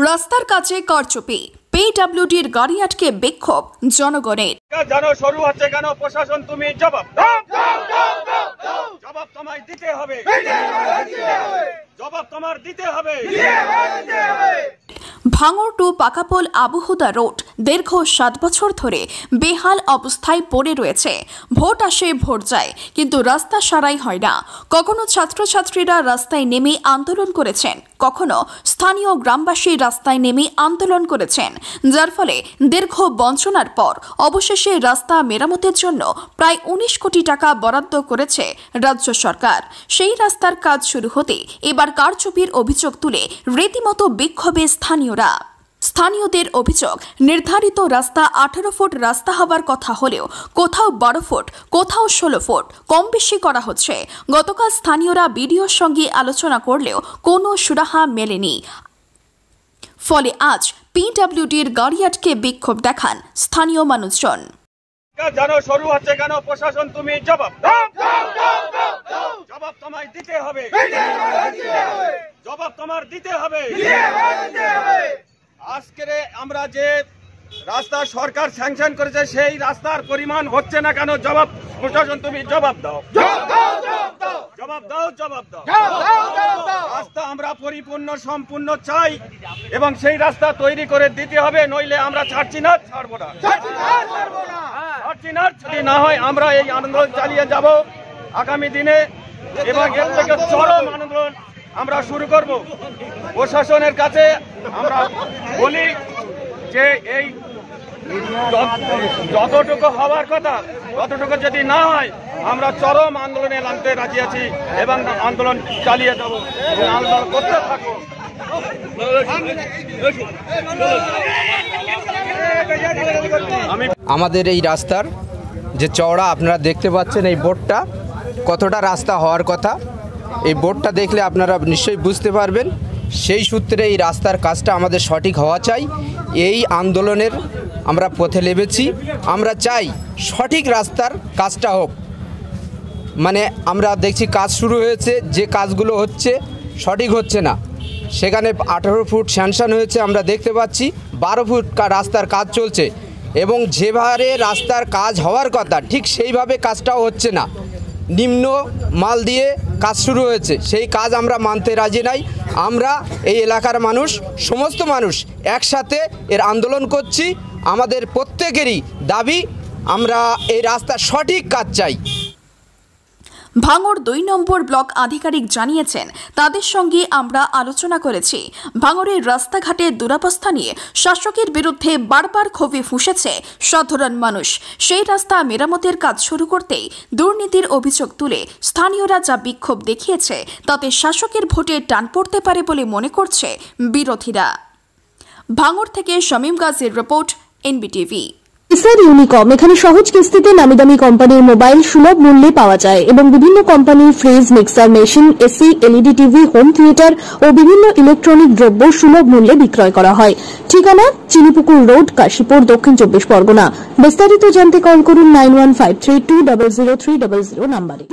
রাস্তার কাছে কারচুপি, পিডব্লিউডির গাড়ি আটকে বিক্ষোভ জনগণের। জানো শুরু হচ্ছে কেন? প্রশাসন তুমি জবাব দাও, জবাব তোমায় দিতে হবে, জবাব তোমার দিতে হবে। ভাঙড় টু পাকাপোল আবুহুদা রোড দীর্ঘ 7 বছর ধরে বেহাল অবস্থায় পড়ে রয়েছে। ভোট আসে ভোট যায়, কিন্তু রাস্তা সারাই হয় না। কখনো ছাত্রছাত্রীরা রাস্তায় নেমে আন্দোলন করেছেন, কখনো স্থানীয় গ্রামবাসী রাস্তায় নেমে আন্দোলন করেছেন, যার ফলে দীর্ঘ বঞ্চনার পর অবশেষে রাস্তা মেরামতের জন্য প্রায় 19 কোটি টাকা বরাদ্দ করেছে রাজ্য সরকার। সেই রাস্তার কাজ শুরু হতে এবার কারচুপির অভিযোগ তুলে রীতিমতো বিক্ষোভে স্থানীয়দের অভিযোগ, নির্ধারিত রাস্তা 18 ফুট রাস্তা হওয়ার কথা হলেও কোথাও 12 ফুট, কোথাও 16 ফুট কম বেশি করা হচ্ছে। গতকাল স্থানীয়রা বিডিওর সঙ্গে আলোচনা করলেও কোনো সুরাহা মেলেনি। ফলে আজ পিডব্লিউডির গাড়ি আটকে বিক্ষোভ দেখান স্থানীয় মানুষজন। জানো শুরু হচ্ছে কেন? প্রশাসন তুমি জবাব দাও, জবাব তোমায় দিতে হবে, জবাব তোমার দিতে হবে। আজকে আমরা যে রাস্তা সরকার স্যাংশন করেছে সেই রাস্তার পরিমাণ হচ্ছে না কেন? জবাব প্রশাসন তুমি জবাব দাও, জবাব দাও, জবাব দাও। রাস্তা আমরা পরিপূর্ণ সম্পূর্ণ চাই এবং সেই রাস্তা তৈরি করে দিতে হবে, নইলে আমরা ছাড়ছি না, ছাড়বো না, ছাড়ছি না। যদি না হয় আমরা এই আন্দোলন চালিয়ে যাব আগামী দিনে এবং এর থেকে চরম আন্দোলন আমরা শুরু করব। প্রশাসনের কাছে আমরা বলি যে এই যতটুকু হওয়ার কথা ততটুকু যদি না হয় আমরা চরম আন্দোলনে নামতে রাজি আছি এবং আন্দোলন চালিয়ে যাব, আন্দোলন করতে থাকবো। আমাদের এই রাস্তার যে চওড়া আপনারা দেখতে পাচ্ছেন, এই বোর্ডটা কতটা রাস্তা হওয়ার কথা, এই বোর্ডটা দেখলে আপনারা নিশ্চয়ই বুঝতে পারবেন। সেই সূত্রে এই রাস্তার কাজটা আমাদের সঠিক হওয়া চাই। এই আন্দোলনের আমরা পথে নেমেছি, আমরা চাই সঠিক রাস্তার কাজটা হোক। মানে আমরা দেখছি কাজ শুরু হয়েছে, যে কাজগুলো হচ্ছে সঠিক হচ্ছে না। সেখানে 18 ফুট স্যাংশন হয়েছে, আমরা দেখতে পাচ্ছি 12 ফুট রাস্তার কাজ চলছে এবং যেভাবে রাস্তার কাজ হওয়ার কথা ঠিক সেইভাবে কাজটাও হচ্ছে না। নিম্ন মাল দিয়ে কাজ শুরু হয়েছে, সেই কাজ আমরা মানতে রাজি নাই। আমরা এই এলাকার মানুষ, সমস্ত মানুষ একসাথে এর আন্দোলন করছি। আমাদের প্রত্যেকেরই দাবি, আমরা এই রাস্তার সঠিক কাজ চাই। ভাঙড় 2 নম্বর ব্লক আধিকারিক জানিয়েছেন, তাদের সঙ্গে আমরা আলোচনা করেছি। ভাঙড়ের রাস্তাঘাটের দুরবস্থা নিয়ে শাসকের বিরুদ্ধে বারবার ক্ষোভে ফুঁসেছে সাধারণ মানুষ। সেই রাস্তা মেরামতের কাজ শুরু করতেই দুর্নীতির অভিযোগ তুলে স্থানীয়রা যা বিক্ষোভ দেখিয়েছে তাতে শাসকের ভোটে টান পড়তে পারে বলে মনে করছে বিরোধীরা। ভাঙড় থেকে শামীম গাজীর রিপোর্ট, এনবিটিভি। ইউনিকম এখানে সহজ কিস্তিতে নামি দামি কোম্পানির মোবাইল সুলভ মূল্যে পাওয়া যায় এবং বিভিন্ন কোম্পানির fridge, mixer machine, AC, LED TV, home theatre ও বিভিন্ন ইলেকট্রনিক দ্রব্য সুলভ মূল্যে বিক্রয় করা হয়। ঠিকানা চিনিপুকুর রোড, কাশীপুর, দক্ষিণ 24 পরগনা। বিস্তারিত জানতে কল করুন 9153200300 নম্বরে।